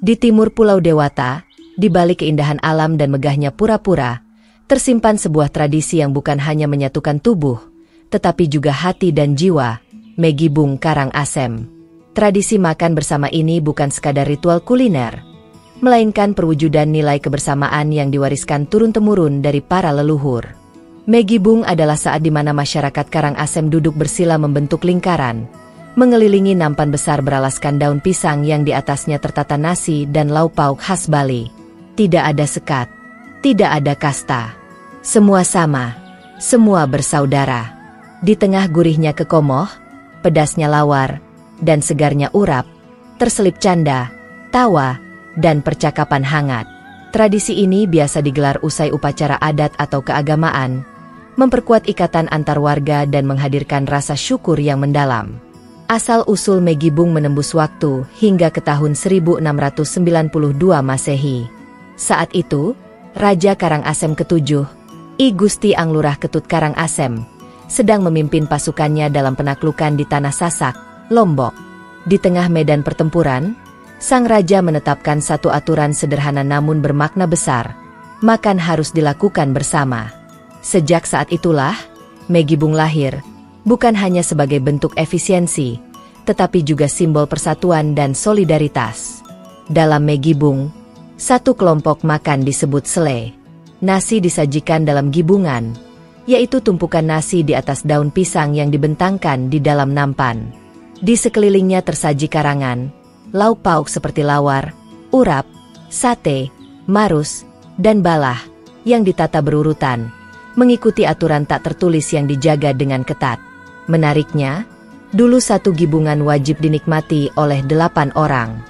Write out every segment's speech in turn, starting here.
Di timur Pulau Dewata, di balik keindahan alam dan megahnya pura-pura, tersimpan sebuah tradisi yang bukan hanya menyatukan tubuh, tetapi juga hati dan jiwa, Megibung Karangasem. Tradisi makan bersama ini bukan sekadar ritual kuliner, melainkan perwujudan nilai kebersamaan yang diwariskan turun-temurun dari para leluhur. Megibung adalah saat di mana masyarakat Karangasem duduk bersila membentuk lingkaran, mengelilingi nampan besar beralaskan daun pisang yang di atasnya tertata nasi dan lauk pauk khas Bali. Tidak ada sekat, tidak ada kasta. Semua sama, semua bersaudara. Di tengah gurihnya kekomoh, pedasnya lawar, dan segarnya urap, terselip canda, tawa, dan percakapan hangat. Tradisi ini biasa digelar usai upacara adat atau keagamaan, memperkuat ikatan antar warga dan menghadirkan rasa syukur yang mendalam. Asal-usul Megibung menembus waktu hingga ke tahun 1692 Masehi. Saat itu, Raja Karangasem ke-7, I Gusti Anglurah Ketut Karangasem, sedang memimpin pasukannya dalam penaklukan di Tanah Sasak, Lombok. Di tengah medan pertempuran, sang raja menetapkan satu aturan sederhana namun bermakna besar: makan harus dilakukan bersama. Sejak saat itulah, Megibung lahir, bukan hanya sebagai bentuk efisiensi, tetapi juga simbol persatuan dan solidaritas. Dalam Megibung, satu kelompok makan disebut sele. Nasi disajikan dalam gibungan, yaitu tumpukan nasi di atas daun pisang yang dibentangkan di dalam nampan. Di sekelilingnya tersaji karangan, lauk pauk seperti lawar, urap, sate, marus, dan balah, yang ditata berurutan, mengikuti aturan tak tertulis yang dijaga dengan ketat. Menariknya, dulu satu gibungan wajib dinikmati oleh 8 orang.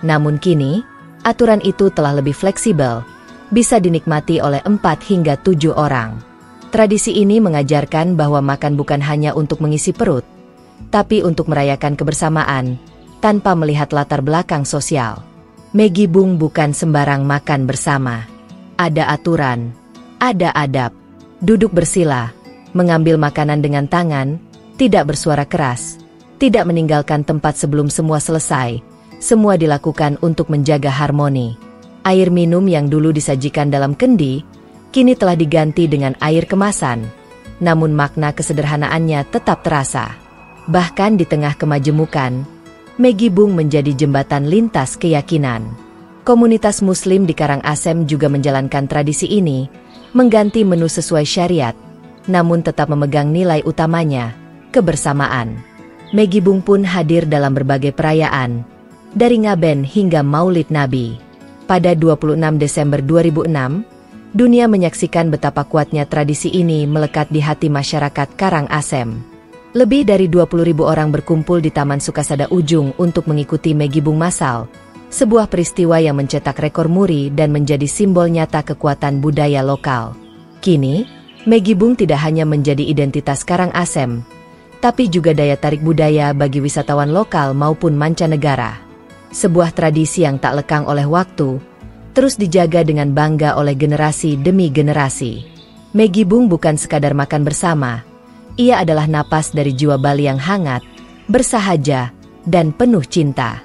Namun kini, aturan itu telah lebih fleksibel, bisa dinikmati oleh 4 hingga 7 orang. Tradisi ini mengajarkan bahwa makan bukan hanya untuk mengisi perut, tapi untuk merayakan kebersamaan, tanpa melihat latar belakang sosial. Megibung bukan sembarang makan bersama. Ada aturan, ada adab, duduk bersila, mengambil makanan dengan tangan, tidak bersuara keras, tidak meninggalkan tempat sebelum semua selesai. Semua dilakukan untuk menjaga harmoni. Air minum yang dulu disajikan dalam kendi, kini telah diganti dengan air kemasan. Namun makna kesederhanaannya tetap terasa. Bahkan di tengah kemajemukan, Megibung menjadi jembatan lintas keyakinan. Komunitas Muslim di Karangasem juga menjalankan tradisi ini, mengganti menu sesuai syariat, namun tetap memegang nilai utamanya, kebersamaan. Megibung pun hadir dalam berbagai perayaan, dari Ngaben hingga Maulid Nabi. Pada 26 Desember 2006, dunia menyaksikan betapa kuatnya tradisi ini melekat di hati masyarakat Karangasem. Lebih dari 20.000 orang berkumpul di Taman Sukasada Ujung untuk mengikuti Megibung massal, sebuah peristiwa yang mencetak rekor muri dan menjadi simbol nyata kekuatan budaya lokal. Kini, Megibung tidak hanya menjadi identitas Karangasem, tapi juga daya tarik budaya bagi wisatawan lokal maupun mancanegara. Sebuah tradisi yang tak lekang oleh waktu, terus dijaga dengan bangga oleh generasi demi generasi. Megibung bukan sekadar makan bersama, ia adalah napas dari jiwa Bali yang hangat, bersahaja, dan penuh cinta.